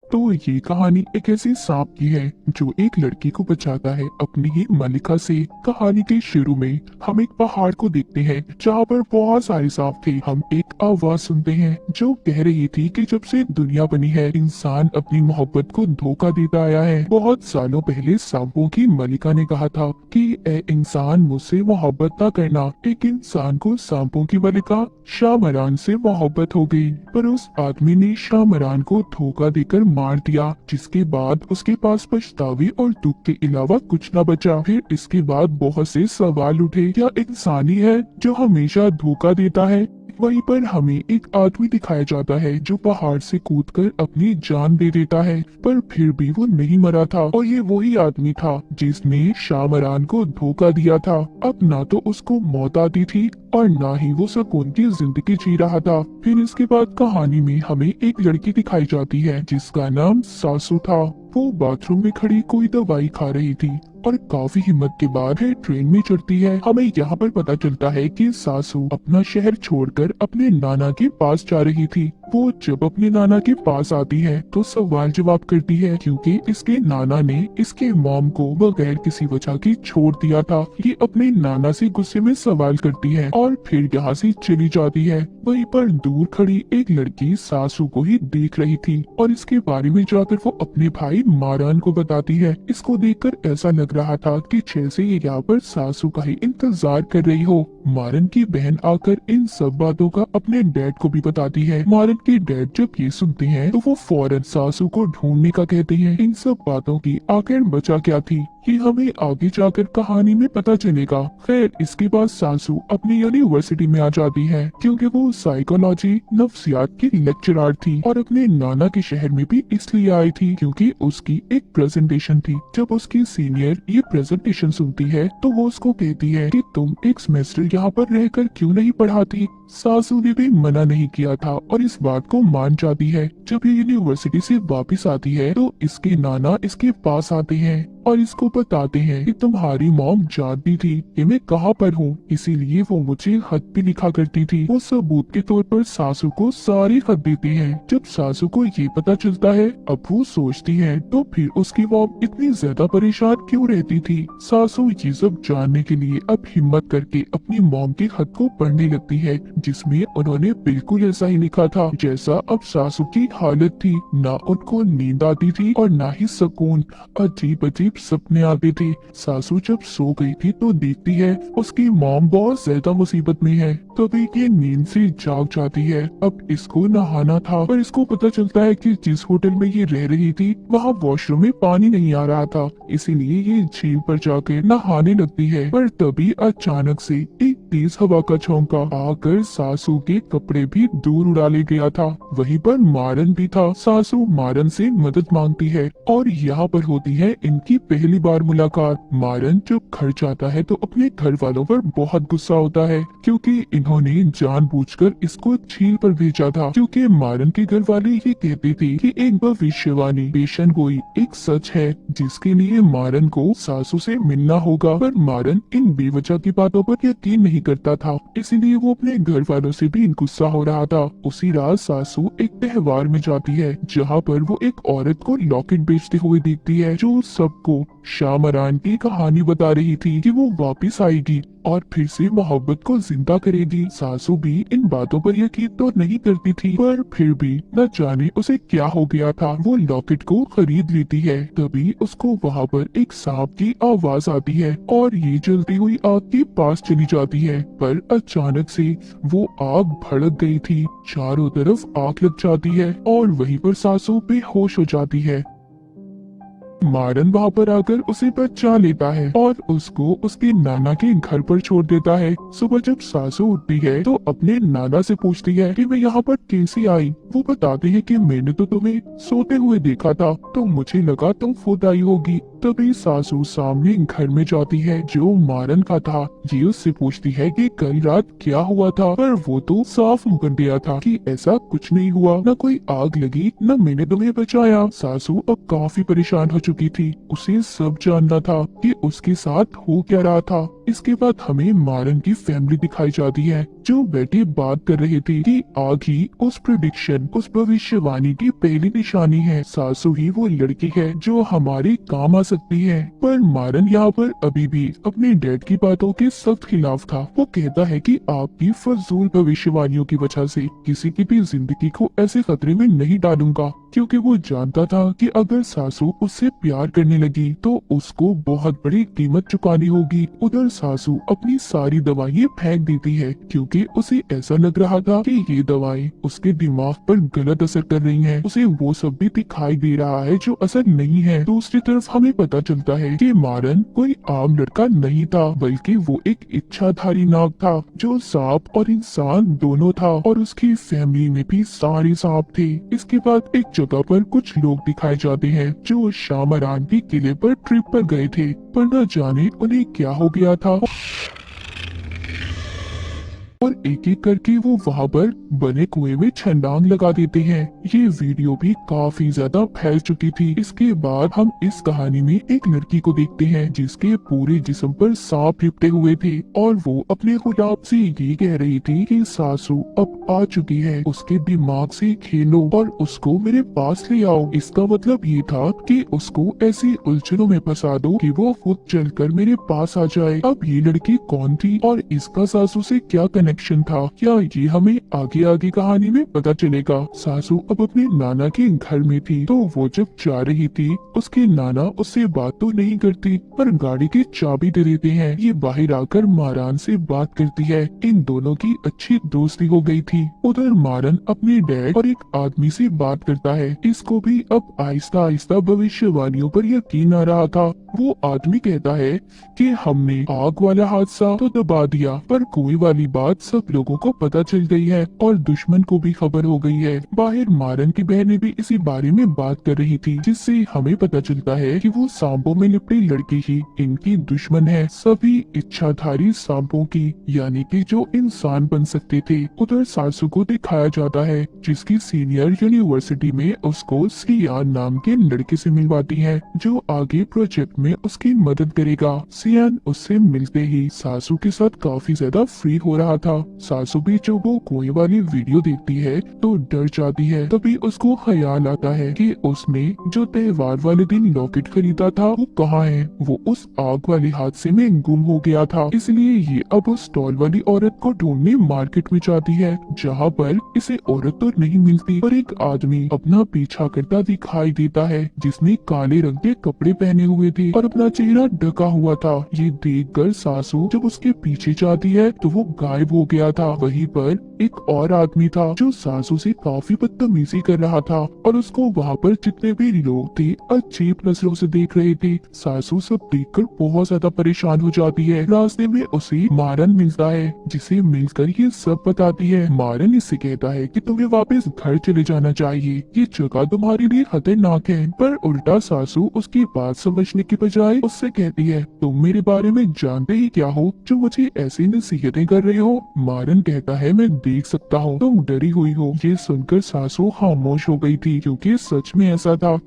तो ये कहानी एक ऐसी सांप की है जो एक लड़की को बचाता है अपनी ही मलिका से। कहानी के शुरू में हम एक पहाड़ को देखते हैं जहाँ पर बहुत सारे सांप थे। हम एक आवाज सुनते हैं जो कह रही थी कि जब से दुनिया बनी है इंसान अपनी मोहब्बत को धोखा देता आया है। बहुत सालों पहले सांपों की मलिका ने कहा था कि ए इंसान मुझसे मोहब्बत ना करना। एक इंसान को सांपों की मलिका शाहमरान से मोहब्बत हो गई, पर उस आदमी ने शाहमरान को धोखा देकर मार दिया, जिसके बाद उसके पास पछतावे और दुख के अलावा कुछ न बचा। फिर इसके बाद बहुत से सवाल उठे, क्या इंसान ही है जो हमेशा धोखा देता है? वहीं पर हमें एक आदमी दिखाया जाता है जो पहाड़ से कूदकर अपनी जान दे देता है, पर फिर भी वो नहीं मरा था। और ये वही आदमी था जिसने शाहमरान को धोखा दिया था। अब ना तो उसको मौत आती थी और ना ही वो सुकून की जिंदगी जी रहा था। फिर इसके बाद कहानी में हमें एक लड़की दिखाई जाती है जिसका नाम सासू था। वो बाथरूम में खड़ी कोई दवाई खा रही थी और काफी हिम्मत के बाद फिर ट्रेन में चढ़ती है। हमें यहाँ पर पता चलता है कि सासू अपना शहर छोड़कर अपने नाना के पास जा रही थी। वो जब अपने नाना के पास आती है तो सवाल जवाब करती है, क्योंकि इसके नाना ने इसके मॉम को बगैर किसी वजह के छोड़ दिया था। ये अपने नाना से गुस्से में सवाल करती है और फिर यहाँ से चली जाती है। वहीं पर दूर खड़ी एक लड़की सासू को ही देख रही थी और इसके बारे में जाकर वो अपने भाई मारान को बताती है। इसको देखकर ऐसा लग रहा था कि जैसे ये यहाँ पर सासू का ही इंतजार कर रही हो। मारन की बहन आकर इन सब बातों का अपने डैड को भी बताती है। मारन के डैड जब ये सुनते हैं तो वो फौरन सासू को ढूंढने का कहते हैं। इन सब बातों की आखिर बचा क्या थी ये हमें आगे जाकर कहानी में पता चलेगा। खैर इसके बाद सासू अपनी यूनिवर्सिटी में आ जाती है, क्योंकि वो साइकोलॉजी नफ्सियात की लेक्चरर थी और अपने नाना के शहर में भी इसलिए आई थी क्योंकि उसकी एक प्रेजेंटेशन थी। जब उसकी सीनियर ये प्रेजेंटेशन सुनती है तो वो उसको कहती है कि तुम एक सेमेस्टर यहाँ पर रहकर क्यों नहीं पढ़ाती। सासू ने भी मना नहीं किया था और इस बात को मान जाती है। जब ये यूनिवर्सिटी से वापस आती है तो इसके नाना इसके पास आते हैं और इसको बताते हैं कि तुम्हारी मॉम जानती थी कि मैं कहाँ पर हूँ, इसीलिए वो मुझे खत भी लिखा करती थी। वो सबूत के तौर पर सासू को सारी खत देती है। जब सासू को ये पता चलता है अब वो सोचती है तो फिर उसकी मॉम इतनी ज्यादा परेशान क्यों रहती थी। सासू ये सब जानने के लिए अब हिम्मत करके अपनी मॉम के खत को पढ़ने लगती है, जिसमें उन्होंने बिल्कुल ऐसा ही लिखा था जैसा अब सासू की हालत थी। ना उनको नींद आती थी और ना ही सुकून। अजीब अजीब सपने आते थे। सासू जब सो गई थी तो देखती है उसकी मॉम बहुत ज्यादा मुसीबत में है। तभी ये नींद से जाग जाती है। अब इसको नहाना था, पर इसको पता चलता है कि जिस होटल में ये रह रही थी वहाँ वॉशरूम में पानी नहीं आ रहा था, इसीलिए ये झील पर जाकर नहाने लगती है। पर तभी अचानक से एक तेज हवा का झोंका आकर सासू के कपड़े भी दूर उड़ा ले गया था। वहीं पर मारन भी था। सासू मारन से मदद मांगती है और यहाँ पर होती है इनकी पहली बार मुलाकात। मारन जब घर जाता है तो अपने घर वालों पर बहुत गुस्सा होता है, क्योंकि इन्होंने जानबूझकर इसको झील पर भेजा था। क्योंकि मारन के घर वाले ये कहते थे कि एक भविष्यवाणी पेशन गोई एक सच है जिसके लिए मारन को सासू से मिलना होगा। पर मारन इन बेवजह की बातों पर यकीन नहीं करता था, इसीलिए वो अपने घर वालों से भी गुस्सा हो रहा था। उसी रात सासू एक त्योहार में जाती है जहाँ पर वो एक औरत को लॉकेट बेचते हुए देखती है, जो सबको शाहमरान की कहानी बता रही थी कि वो वापस आएगी और फिर से मोहब्बत को जिंदा करेगी। सासू भी इन बातों पर यकीन तो नहीं करती थी, पर फिर भी न जाने उसे क्या हो गया था। वो लॉकेट को खरीद लेती है। तभी उसको वहाँ पर एक सांप की आवाज आती है और ये जलती हुई आग के पास चली जाती है, पर अचानक से वो आग भड़क गई थी। चारों तरफ आग लग जाती है और वहीं पर सासू बेहोश हो जाती है। मारन वहाँ पर आकर उसे बचा लेता है और उसको उसके नाना के घर पर छोड़ देता है। सुबह जब सासू उठती है तो अपने नाना से पूछती है कि मैं यहाँ पर कैसे आई। वो बताते हैं कि मैंने तो तुम्हें सोते हुए देखा था तो मुझे लगा तुम खुद आई होगी। तभी सासू सामने घर में जाती है जो मारन का था। ये उससे पूछती है कि कल रात क्या हुआ था, पर वो तो साफ मुकर दिया था कि ऐसा कुछ नहीं हुआ, न कोई आग लगी न मैंने तुम्हें बचाया। सासू अब काफी परेशान हो चुकी थी। उसे सब जानना था कि उसके साथ हो क्या रहा था। इसके बाद हमें मारन की फैमिली दिखाई जाती है जो बैठे बात कर रहे थे कि आग ही उस प्रेडिक्शन, उस भविष्यवाणी की पहली निशानी है। सासू ही वो लड़की है जो हमारे काम आ सकती है। पर मारन यहाँ पर अभी भी अपने डैड की बातों के सख्त खिलाफ था। वो कहता है कि आपकी फजूल भविष्यवाणियों की वजह से किसी की भी जिंदगी को ऐसे खतरे में नहीं डालूंगा, क्योंकि वो जानता था कि अगर सासू उससे प्यार करने लगी तो उसको बहुत बड़ी कीमत चुकानी होगी। उधर सासू अपनी सारी दवाइयाँ फेंक देती है क्योंकि उसे ऐसा लग रहा था कि ये दवाएं उसके दिमाग पर गलत असर कर रही हैं। उसे वो सब भी दिखाई दे रहा है जो असर नहीं है। दूसरी तरफ हमें पता चलता है कि मारन कोई आम लड़का नहीं था, बल्कि वो एक इच्छाधारी नाग था जो सांप और इंसान दोनों था, और उसकी फैमिली में भी सारे सांप थे। इसके बाद एक जगह पर कुछ लोग दिखाए जाते हैं जो शामरान के किले पर ट्रिप पर गए थे, पर न जाने उन्हें क्या हो गया था और एक एक करके वो वहाँ पर बने कुएं में छलांग लगा देते हैं। ये वीडियो भी काफी ज्यादा फैल चुकी थी। इसके बाद हम इस कहानी में एक लड़की को देखते हैं जिसके पूरे जिस्म पर सांप लिपटे हुए थे और वो अपने गुलाब से ये कह रही थी कि सासू अब आ चुकी है, उसके दिमाग से खेलो और उसको मेरे पास ले आओ। इसका मतलब ये था कि उसको ऐसी उलझनों में फंसा दो कि वो खुद चलकर मेरे पास आ जाए। अब ये लड़की कौन थी और इसका सासू से क्या कनेक्शन था, क्या ये हमें आगे आगे कहानी में पता चलेगा। सासू अब अपने नाना के घर में थी, तो वो जब जा रही थी उसके नाना उससे बात तो नहीं करती पर गाड़ी की चाबी दे देते हैं। ये बाहर आकर मारन से बात करती है। इन दोनों की अच्छी दोस्ती हो गई थी। उधर मारन अपने डैड और एक आदमी से बात करता है। इसको भी अब आहिस्ता आहिस्ता भविष्यवाणियों पर यकीन आ रहा था। वो आदमी कहता है कि हमने आग वाला हादसा तो दबा दिया, पर कुएं वाली बात सब लोगों को पता चल गई है और दुश्मन को भी खबर हो गई है। बाहर मारन की बहनें भी इसी बारे में बात कर रही थी, जिससे हमें पता चलता है कि वो सांपों में लिपटी लड़की ही इनकी दुश्मन है। सभी इच्छाधारी सांपों की, यानी कि जो इंसान बन सकते थे। उधर सासू को दिखाया जाता है जिसकी सीनियर यूनिवर्सिटी में उसको सियान नाम के लड़के से मिलवाती है जो आगे प्रोजेक्ट में उसकी मदद करेगा। सियान उससे मिलते ही सासू के साथ काफी ज्यादा फ्री हो रहा था। सासू भी जब वो कुएं वाली वीडियो देखती है तो डर जाती है। तभी उसको ख्याल आता है कि उसने जो त्योहार वाले दिन लॉकेट खरीदा था वो कहाँ है। वो उस आग वाले हादसे में गुम हो गया था, इसलिए ये अब उस स्टॉल वाली औरत को ढूंढने मार्केट में जाती है, जहाँ पर इसे औरत तो नहीं मिलती पर एक आदमी अपना पीछा करता दिखाई देता है जिसने काले रंग के कपड़े पहने हुए थे और अपना चेहरा ढका हुआ था। ये देखकर सासू जब उसके पीछे जाती है तो वो गायब हो गया था। वहीं पर एक और आदमी था जो सासू से काफी बदतमीजी कर रहा था और उसको वहाँ पर जितने भी लोग थे अजीब नजरों से देख रहे थे। सासू सब देखकर बहुत ज्यादा परेशान हो जाती है। रास्ते में उसे मारन मिलता है जिसे मिलकर ये सब बताती है। मारन इससे कहता है कि तुम्हें वापस घर चले जाना चाहिए, ये जगह तुम्हारे लिए खतरनाक है। पर उल्टा सासू उसकी बात समझने की बजाय उससे कहती है तुम मेरे बारे में जानते ही क्या हो जो मुझे ऐसी नसीहतें कर रहे हो। मारन कहता है मैं देख सकता हूँ तुम डरी हुई हो। ये सुनकर सासू खामोश हो गई थी क्योंकि सच में ऐसा था।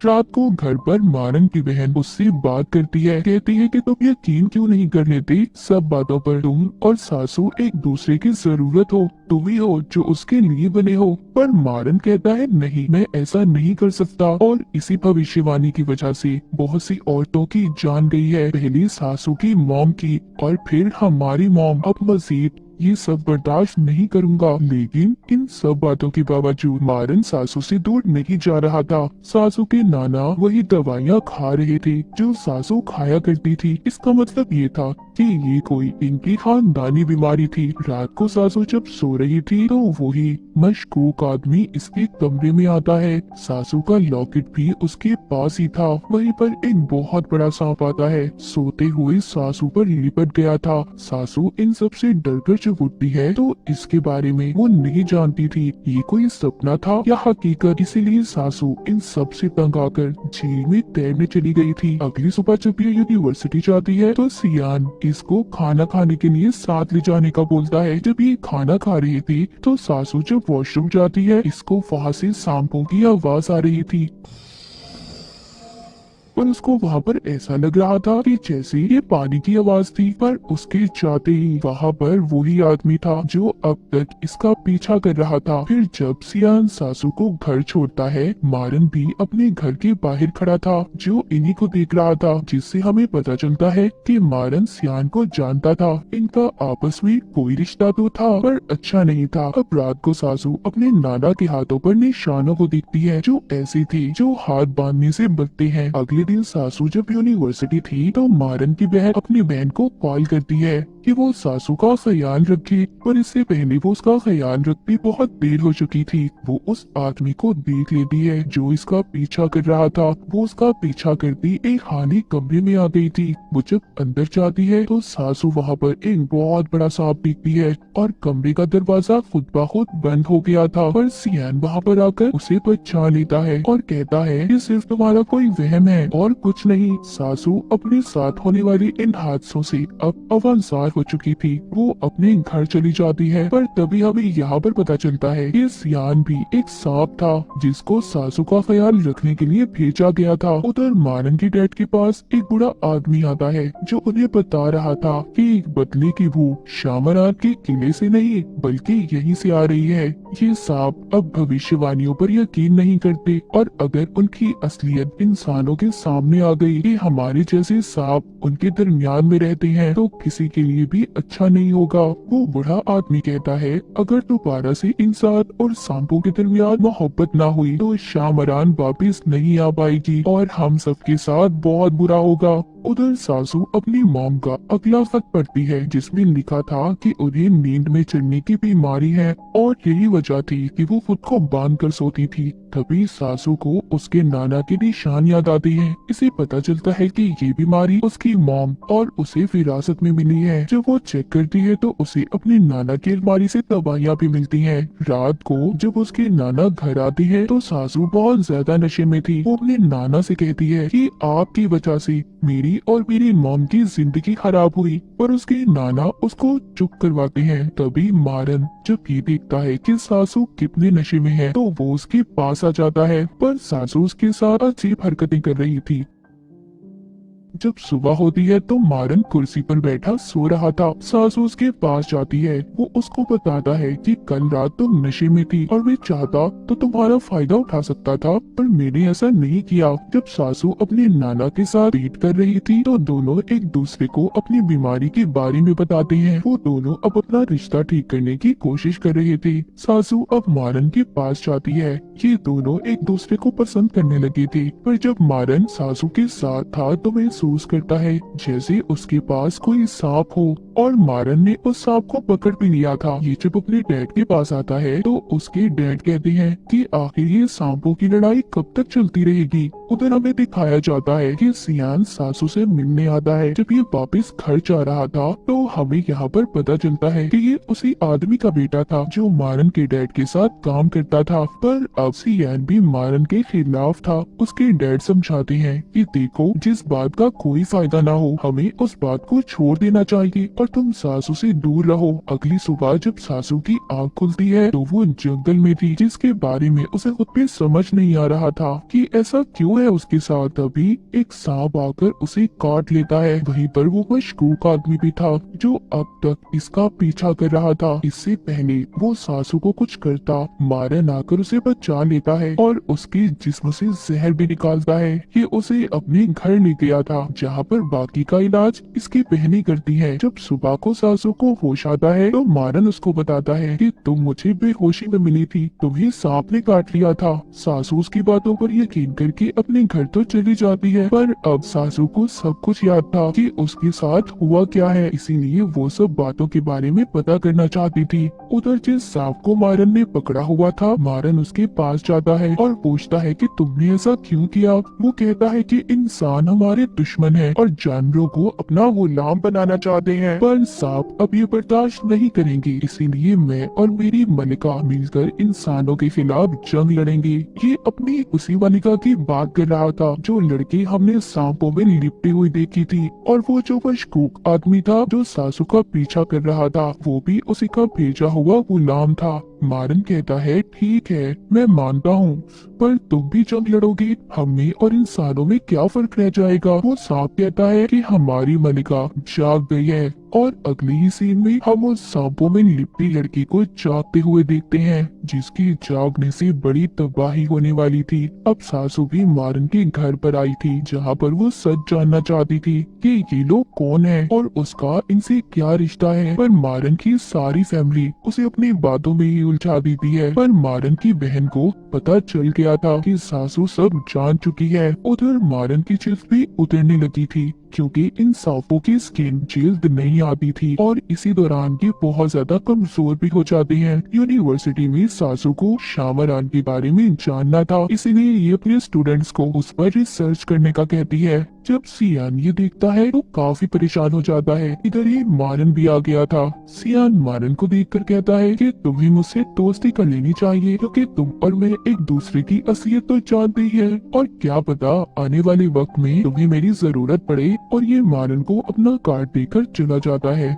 रात को घर पर मारन की बहन उससे बात करती है, कहती है कि तुम यकीन क्यों नहीं कर लेते सब बातों पर। तुम और सासू एक दूसरे की जरूरत हो, तुम ही हो जो उसके लिए बने हो। पर मारन कहता है नहीं, मैं ऐसा नहीं कर सकता। और इसी भविष्यवाणी की वजह से बहुत सी औरतों की जान गई है, पहली सासू की मॉम की और फिर हमारी मॉम। अब मजीद ये सब बर्दाश्त नहीं करूंगा। लेकिन इन सब बातों के बावजूद मारन सासू से दूर नहीं जा रहा था। सासू के नाना वही दवाइयाँ खा रहे थे जो सासू खाया करती थी। इसका मतलब ये था कि ये कोई इनकी खानदानी बीमारी थी। रात को सासू जब सो रही थी तो वही मशकूक आदमी इसके कमरे में आता है। सासू का लॉकेट भी उसके पास ही था। वहीं पर एक बहुत बड़ा सांप आता है, सोते हुए सासू पर लिपट गया था। सासू इन सब से डरकर जब उठती है तो इसके बारे में वो नहीं जानती थी ये कोई सपना था या हकीकत। इसीलिए सासू इन सब से तंग आकर झील में तैरने चली गई थी। अगली सुबह जब ये यूनिवर्सिटी जाती है तो सियान इसको खाना खाने के लिए साथ ले जाने का बोलता है। जब ये खाना खा रही थी तो सासू जब वॉशरूम जाती है इसको वहाँ से सांपों की आवाज आ रही थी। पर उसको वहाँ पर ऐसा लग रहा था कि जैसे ये पानी की आवाज थी। पर उसके जाते ही वहाँ पर वही आदमी था जो अब तक इसका पीछा कर रहा था। फिर जब सियान सासू को घर छोड़ता है, मारन भी अपने घर के बाहर खड़ा था जो इन्हीं को देख रहा था, जिससे हमें पता चलता है कि मारन सियान को जानता था। इनका आपस में कोई रिश्ता तो था पर अच्छा नहीं था। अब रात को सासू अपने नाना के हाथों पर निशानों को देखती है जो ऐसे थे जो हाथ बांधने से बचते हैं। अगले दिन सासू जब यूनिवर्सिटी थी तो मारन की बहन अपनी बहन को कॉल करती है कि वो सासू का ख्याल रखे, पर इससे पहले वो उसका ख्याल रखती बहुत देर हो चुकी थी। वो उस आदमी को देख लेती है जो इसका पीछा कर रहा था। वो उसका पीछा करती एक खाली कमरे में आ गई थी। वो जब अंदर जाती है तो सासू वहाँ पर एक बहुत बड़ा सांप देखती है और कमरे का दरवाजा खुद ब खुद बंद हो गया था। पर सियान वहाँ पर आकर उसे पहचान लेता है और कहता है कि सिर्फ तुम्हारा कोई वहम है और कुछ नहीं। सासू अपने साथ होने वाली इन हादसों से अब अवंसार हो चुकी थी। वो अपने घर चली जाती है, पर तभी हमें यहाँ पर पता चलता है कि सियान भी एक सांप था जिसको सासू का ख्याल रखने के लिए भेजा गया था। उधर मारन के डैड के पास एक बूढ़ा आदमी आता है जो उन्हें बता रहा था कि एक बदले की बू शामरान के किले से नहीं बल्कि यहीं से आ रही है। ये सांप अब भविष्यवाणियों पर यकीन नहीं करते और अगर उनकी असलियत इंसानों के सामने आ गई कि हमारे जैसे सांप उनके दरमियान में रहते हैं तो किसी के लिए भी अच्छा नहीं होगा। वो बूढ़ा आदमी कहता है अगर दोबारा से इंसान और सांपों के दरमियान मोहब्बत ना हुई तो शामरान वापिस नहीं आ पाएगी और हम सबके साथ बहुत बुरा होगा। उधर सासू अपनी मॉम का अगला खत पढ़ती है जिसमें लिखा था कि उन्हें नींद में चढ़ने की बीमारी है और यही वजह थी कि वो खुद को बांध कर सोती थी। तभी सासू को उसके नाना के निशान याद आते हैं। इसे पता चलता है कि ये बीमारी उसकी मॉम और उसे विरासत में मिली है। जब वो चेक करती है तो उसे अपने नाना की अलमारी से दवाइयाँ भी मिलती हैं। रात को जब उसके नाना घर आती है तो सासू बहुत ज्यादा नशे में थी। वो अपने नाना से कहती है कि आपकी वजह से मेरी और मेरी मॉम की जिंदगी खराब हुई, पर उसके नाना उसको चुप करवाते हैं। तभी मारन जब ये देखता है कि सासू कितने नशे में है तो वो उसके पास आ जाता है, पर सासू उसके साथ अजीब हरकतें कर रही थी। जब सुबह होती है तो मारन कुर्सी पर बैठा सो रहा था। सासू उसके पास जाती है। वो उसको बताता है कि कल रात तुम नशे में थी और मैं चाहता तो तुम्हारा फायदा उठा सकता था, पर मैंने ऐसा नहीं किया। जब सासू अपने नाना के साथ भेंट कर रही थी तो दोनों एक दूसरे को अपनी बीमारी के बारे में बताते हैं। वो दोनों अब अपना रिश्ता ठीक करने की कोशिश कर रहे थे। सासू अब मारन के पास जाती है। ये दोनों एक दूसरे को पसंद करने लगे थे, पर जब मारन सासू के साथ था तो महसूस करता है जैसे उसके पास कोई सांप हो और मारन ने उस सांप को पकड़ भी लिया था। ये जब अपने डैड के पास आता है तो उसके डैड कहते हैं कि आखिर ये सांपों की लड़ाई कब तक चलती रहेगी। उधर हमें दिखाया जाता है कि सियान सासू से मिलने आता है। जब ये वापस घर जा रहा था तो हमें यहाँ पर पता चलता है कि ये उसी आदमी का बेटा था जो मारन के डैड के साथ काम करता था, पर अब सियान भी मारन के खिलाफ था। उसके डैड समझाते हैं कि देखो, जिस बात का कोई फायदा ना हो हमें उस बात को छोड़ देना चाहिए और तुम सासू से दूर रहो। अगली सुबह जब सासू की आँख खुलती है तो वो जंगल में थी, जिसके बारे में उसे खुद भी समझ नहीं आ रहा था कि ऐसा क्यों है उसके साथ। तभी एक सांप आकर उसे काट लेता है। वहीं पर वो मशकूक आदमी भी था जो अब तक इसका पीछा कर रहा था। इससे पहले वो सासू को कुछ करता, मारन आकर उसे बचा लेता है और उसके जिस्म से जहर भी निकालता है। ये उसे अपने घर ले गया था जहाँ पर बाकी का इलाज इसकी बहनें करती है। जब सुबह को सासू को होश आता है तो मारन उसको बताता है कि तुम मुझे बेहोशी में मिली थी, तुम्हें सांप ने काट लिया था। सासू उसकी बातों पर यकीन करके अपने घर तो चली जाती है, पर अब सासू को सब कुछ याद था कि उसके साथ हुआ क्या है, इसीलिए वो सब बातों के बारे में पता करना चाहती थी। उधर जिस सांप को मारन ने पकड़ा हुआ था, मारन उसके पास जाता है और पूछता है कि तुमने ऐसा क्यों किया। वो कहता है कि इंसान हमारे दुश्मन है और जानवरों को अपना गुलाम बनाना चाहते हैं, पर सांप अब ये बर्दाश्त नहीं करेंगे, इसीलिए मैं और मेरी मलिका मिलकर इंसानों के खिलाफ जंग लड़ेंगे। ये अपनी उसी मलिका की बात कर रहा था जो लड़की हमने सांपों में लिपटी हुई देखी थी, और वो जो मशकूक आदमी था जो सासू का पीछा कर रहा था वो भी उसी का भेजा हुआ गुलाम था। मारन कहता है ठीक है मैं मानता हूँ, पर तुम भी जंग लड़ोगे, हम में और इंसानों में क्या फर्क रह जाएगा। वो सांप कहता है कि हमारी मलिका जाग गई है और अगले ही सीन में हम उस सांपों में लिपटी लड़की को जागते हुए देखते हैं, जिसकी जागने से बड़ी तबाही होने वाली थी। अब सासू भी मारन के घर पर आई थी, जहाँ पर वो सच जानना चाहती थी कि ये लोग कौन है और उसका इनसे क्या रिश्ता है। पर मारन की सारी फैमिली उसे अपनी बातों में ही उलझा देती है। पर मारन की बहन को पता चल गया था कि सासू सब जान चुकी है। उधर मारन की चिल्स भी उतरने लगी थी, क्योंकि इन सांपों की स्किन जल्द नहीं आती थी और इसी दौरान ये बहुत ज्यादा कमजोर भी हो जाती हैं। यूनिवर्सिटी में सासू को शामरान के बारे में जानना था, इसीलिए ये अपने स्टूडेंट्स को उस पर रिसर्च करने का कहती है। जब सियान ये देखता है तो काफी परेशान हो जाता है। इधर ही मारन भी आ गया था। सियान मारन को देखकर कहता है कि तुम्हें मुझसे दोस्ती कर लेनी चाहिए, क्योंकि तुम और मैं एक दूसरे की असलियत तो जानते ही है, और क्या पता आने वाले वक्त में तुम्हें मेरी जरूरत पड़े। और ये मारन को अपना कार्ड देकर चला जाता है।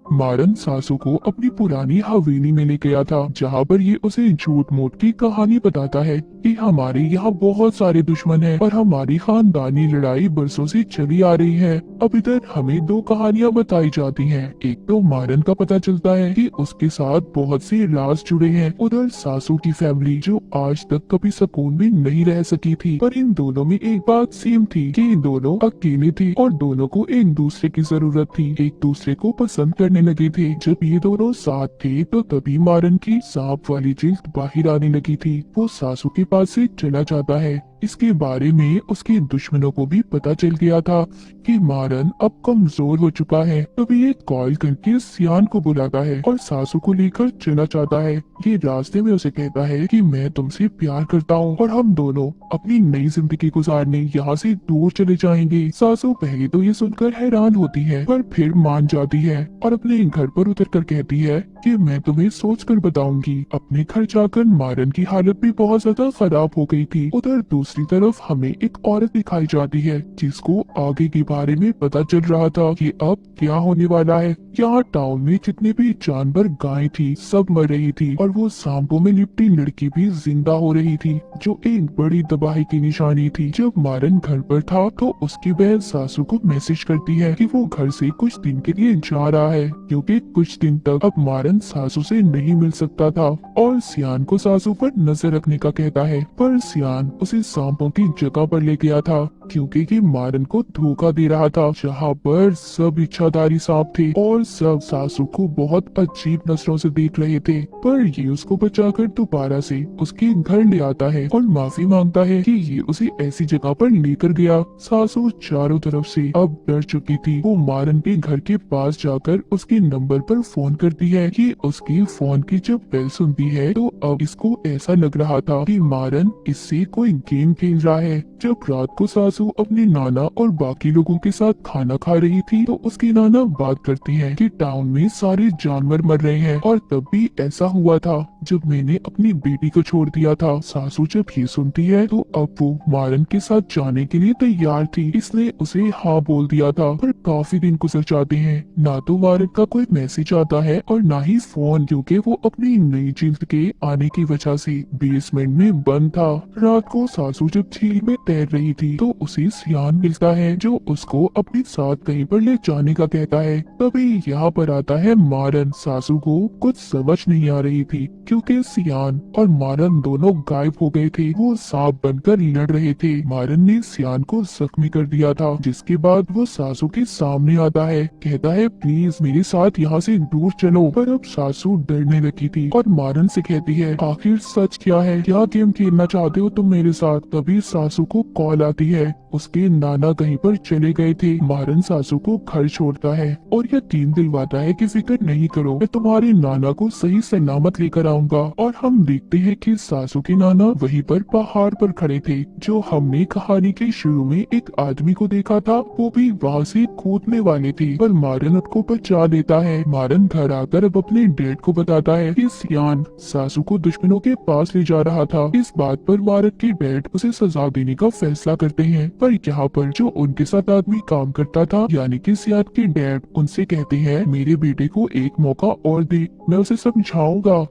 मारन सासू को अपनी पुरानी हवेली में ले गया था, जहाँ पर ये उसे झूठ मूठ की कहानी बताता है कि हमारे यहाँ बहुत सारे दुश्मन हैं और हमारी खानदानी लड़ाई बरसों से चली आ रही है। अब इधर हमें दो कहानियाँ बताई जाती हैं। एक तो मारन का पता चलता है कि उसके साथ बहुत से राज जुड़े हैं। उधर सासू की फैमिली जो आज तक कभी सुकून में नहीं रह सकी थी, पर इन दोनों में एक बात सेम थी कि इन दोनों अकेले थे और दोनों को एक दूसरे की जरूरत थी, एक दूसरे को पसंद करने लगे थे। जब ये दोनों साथ थे तो तभी मारन की सांप वाली जिल्द बाहर आने लगी थी। वो सासू के पास से चला जाता है। इसके बारे में उसके दुश्मनों को भी पता चल गया था कि मारन अब कमजोर हो चुका है। तभी ये कॉल करके सियान को बुलाता है और सासू को लेकर चला जाता है। ये रास्ते में उसे कहता है कि मैं तुमसे प्यार करता हूँ और हम दोनों अपनी नई जिंदगी गुजारने यहाँ से दूर चले जाएंगे। सासू पहले तो ये सुनकर हैरान होती है, पर फिर मान जाती है और अपने घर पर उतर कर कहती है कि मैं तुम्हें सोच कर बताऊंगी। अपने घर जाकर मारन की हालत भी बहुत ज्यादा खराब हो गई थी। उधर दूसरी तरफ हमें एक औरत दिखाई जाती है, जिसको आगे के बारे में पता चल रहा था कि अब क्या होने वाला है। यहाँ टाउन में जितने भी जानवर गाय थी सब मर रही थी और वो सांपों में लिपटी लड़की भी जिंदा हो रही थी, जो एक बड़ी तबाही की निशानी थी। जब मारन घर पर था तो उसकी बहन सासू को मैसेज करती है कि वो घर से कुछ दिन के लिए जा रहा है, क्योंकि कुछ दिन तक अब मारन सासू से नहीं मिल सकता था और सियान को सासू पर नजर रखने का कहता है। पर सियान उसे सांपों की जगह पर ले गया था, क्योंकि ये मारन को धोखा दे रहा था, जहाँ पर सब इच्छाधारी सांप थे और सब सासू को बहुत अजीब नजरों से देख रहे थे। पर ये उसको बचाकर दोबारा से उसके घर ले आता है और माफी मांगता है कि ये उसे ऐसी जगह पर लेकर गया। सासू चारों तरफ से अब डर चुकी थी। वो मारन के घर के पास जाकर उसके नंबर पर फोन करती है कि उसकी फोन की जब बेल सुनती है तो अब इसको ऐसा लग रहा था कि मारन इससे कोई गेम खेल रहा है। जब रात को सासू अपने नाना और बाकी लोगों के साथ खाना खा रही थी तो उसकी नाना बात करती है कि टाउन में सारे जानवर मर रहे हैं और तब भी ऐसा हुआ था जब मैंने अपनी बेटी को छोड़ दिया था। सासू जब ये सुनती है तो अब वो मारन के साथ जाने के लिए तैयार थी, इसलिए उसे हाँ बोल दिया था। पर काफी दिन गुजर जाते हैं, ना तो मारन का कोई मैसेज आता है और ना ही फोन, क्योंकि वो अपनी नई जिल्द के आने की वजह से बेसमेंट में बंद था। रात को सासू जब झील में तैर रही थी तो उसे सियान मिलता है, जो उसको अपने साथ कहीं पर ले जाने का कहता है। तभी यहाँ पर आता है मारन। सासू को कुछ समझ नहीं आ रही थी, क्योंकि सियान और मारन दोनों गायब हो गए थे। वो सांप बनकर लड़ रहे थे। मारन ने सियान को जख्मी कर दिया था, जिसके बाद वो सासू के सामने आता है, कहता है प्लीज मेरे साथ यहाँ से दूर चलो। पर अब सासू डरने लगी थी और मारन से कहती है आखिर सच क्या है, क्या गेम खेलना चाहते हो तुम मेरे साथ। तभी सासू को कॉल आती है, उसके नाना कहीं पर चले गए थे। मारन सासू को घर छोड़ता है और यकीन दिलवाता है कि फिक्र नहीं करो, मैं तुम्हारे नाना को सही सलामत लेकर आऊंगा। जाऊंगा। और हम देखते हैं कि सासू के नाना वहीं पर पहाड़ पर खड़े थे, जो हमने कहानी के शुरू में एक आदमी को देखा था। वो भी वहाँ से कूदने वाले थे, पर मारन उसको बचा लेता है। मारन घर आकर अब अपने डैड को बताता है कि सियान सासू को दुश्मनों के पास ले जा रहा था। इस बात पर मारन के डैड उसे सजा देने का फैसला करते हैं, पर यहाँ पर जो उनके साथ आदमी काम करता था यानी कि सियान के डैड उनसे कहते हैं, मेरे बेटे को एक मौका और दे, मैं उसे समझाऊंगा।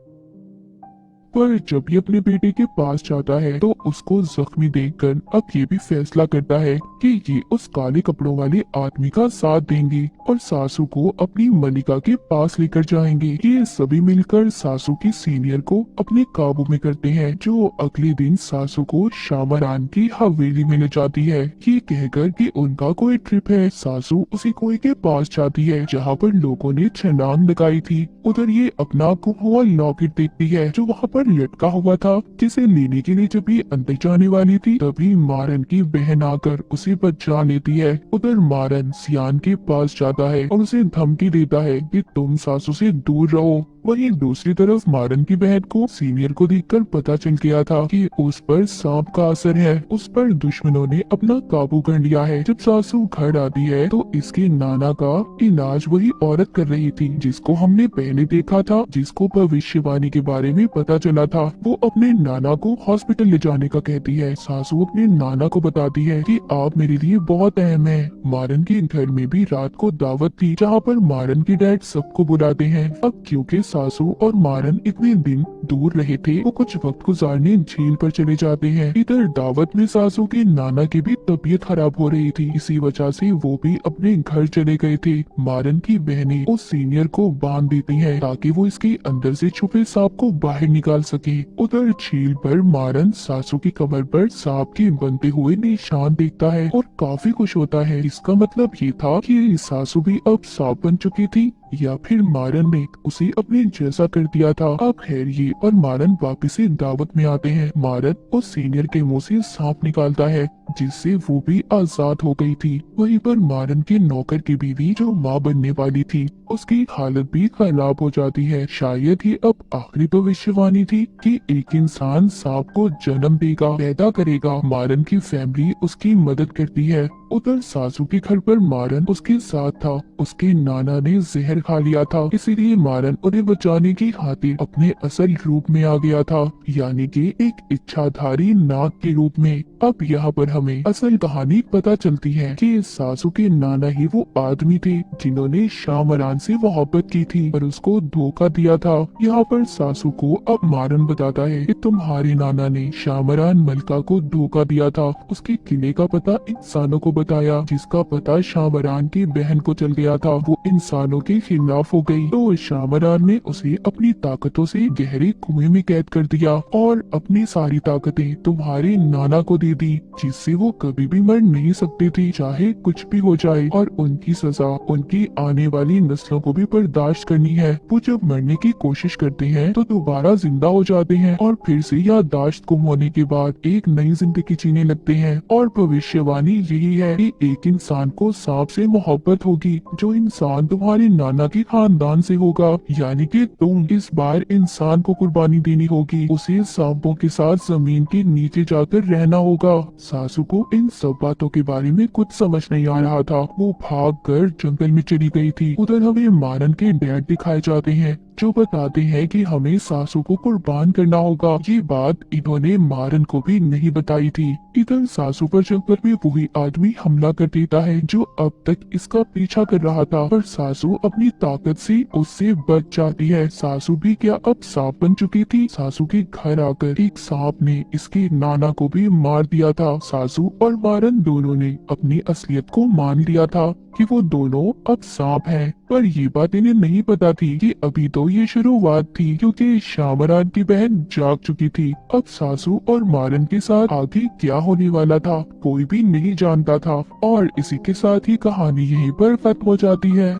पर जब ये अपने बेटे के पास जाता है तो उसको जख्मी देखकर अब ये भी फैसला करता है कि ये उस काले कपड़ों वाले आदमी का साथ देंगे और सासू को अपनी मलिका के पास लेकर जाएंगे। ये सभी मिलकर सासू की सीनियर को अपने काबू में करते हैं, जो अगले दिन सासू को शामरान की हवेली में ले जाती है, ये कहकर कि उनका कोई ट्रिप है। सासू उसी कुएं के पास जाती है जहाँ पर लोगों ने छलांग लगाई थी। उधर ये अपना गुम हुआ लॉकेट देखती है जो वहाँ पर लटका हुआ था, जिसे लेने के लिए जब ये अंदर जाने वाली थी तभी मारन की बहन आकर उसे बचा लेती है। उधर मारन सियान के पास जाता है और उसे धमकी देता है कि तुम सासू से दूर रहो। वहीं दूसरी तरफ मारन की बहन को सीनियर को देखकर पता चल गया था कि उस पर सांप का असर है। उस पर दुश्मनों ने अपना काबू कर लिया है। जब सासू घर आती है तो इसके नाना का इलाज वही औरत कर रही थी जिसको हमने पहले देखा था, जिसको भविष्यवाणी के बारे में पता चला था। वो अपने नाना को हॉस्पिटल ले जाने का कहती है। सासू अपने नाना को बताती है कि आप मेरे लिए बहुत अहम है। मारन के घर में भी रात को दावत थी जहाँ पर मारन के डैड सबको बुलाते हैं। अब क्योंकि सासू और मारन इतने दिन दूर रहे थे, वो कुछ वक्त गुजारने झील पर चले जाते हैं। इधर दावत में सासू के नाना की भी तबीयत खराब हो रही थी, इसी वजह से वो भी अपने घर चले गए थे। मारन की बहनें उस सीनियर को बांध देती हैं ताकि वो इसके अंदर से छुपे सांप को बाहर निकाल सके। उधर झील पर मारन सासू की कमर पर सांप के बनते हुए निशान देखता है और काफी खुश होता है। इसका मतलब ये था कि सासू भी अब सांप बन चुकी थी या फिर मारन ने उसे अपने जैसा कर दिया था। अब हैरी और मारन वापस से दावत में आते हैं। मारन उस सीनियर के मुंह से सांप निकालता है जिससे वो भी आजाद हो गई थी। वहीं पर मारन के नौकर की बीवी जो माँ बनने वाली थी, उसकी हालत भी खराब हो जाती है। शायद ही अब आखिरी भविष्यवाणी थी कि एक इंसान सांप को जन्म देगा, पैदा करेगा। मारन की फैमिली उसकी मदद करती है। उधर सासू के घर पर मारन उसके साथ था। उसके नाना ने जहर खा लिया था, इसीलिए मारन उन्हें बचाने की खातिर अपने असल रूप में आ गया था, यानी कि एक इच्छाधारी नाग के रूप में। अब यहाँ पर हमें असल कहानी पता चलती है कि सासू के नाना ही वो आदमी थे जिन्होंने शामरान से मोहब्बत की थी पर उसको धोखा दिया था। यहाँ पर सासू को अब मारन बताता है कि तुम्हारे नाना ने शामरान मलका को धोखा दिया था। उसके किले का पता इंसानों को बताया, जिसका पता शामरान की बहन को चल गया था। वो इंसानों के खिलाफ हो गई तो शामरान ने उसे अपनी ताकतों से गहरे कुएं में कैद कर दिया और अपनी सारी ताकतें तुम्हारे नाना को दे दी, जिससे वो कभी भी मर नहीं सकती थी चाहे कुछ भी हो जाए। और उनकी सजा उनकी आने वाली नस्लों को भी बर्दाश्त करनी है। वो जब मरने की कोशिश करते हैं तो दोबारा जिंदा हो जाते हैं और फिर से याददाश्त गुम होने के बाद एक नई जिंदगी जीने लगते हैं। और भविष्यवाणी यही है कि एक इंसान को सांप से मोहब्बत होगी, जो इंसान तुम्हारे नाना के खानदान से होगा, यानी कि तुम। इस बार इंसान को कुर्बानी देनी होगी, उसे सांपों के साथ जमीन के नीचे जाकर रहना होगा। सासू को इन सब बातों के बारे में कुछ समझ नहीं आ रहा था। वो भाग कर जंगल में चली गई थी। उधर हमें मारन के डैड दिखाए जाते हैं जो बताते हैं कि हमें सासू को कुर्बान करना होगा। ये बात इन्होंने मारन को भी नहीं बताई थी। इधर सासू पर जंगल में वही आदमी हमला कर देता है जो अब तक इसका पीछा कर रहा था, पर सासू अपनी ताकत से उससे बच जाती है। सासू भी क्या अब सांप बन चुकी थी। सासू के घर आकर एक सांप ने इसके नाना को भी मार दिया था। सासू और मारन दोनों ने अपनी असलियत को मान लिया था कि वो दोनों अब सांप हैं, पर ये बात इन्हें नहीं पता थी कि अभी तो ये शुरुआत थी, क्योंकि शामरान की बहन जाग चुकी थी। अब सासू और मारन के साथ आगे क्या होने वाला था कोई भी नहीं जानता था। और इसी के साथ ही कहानी यहीं पर खत्म हो जाती है।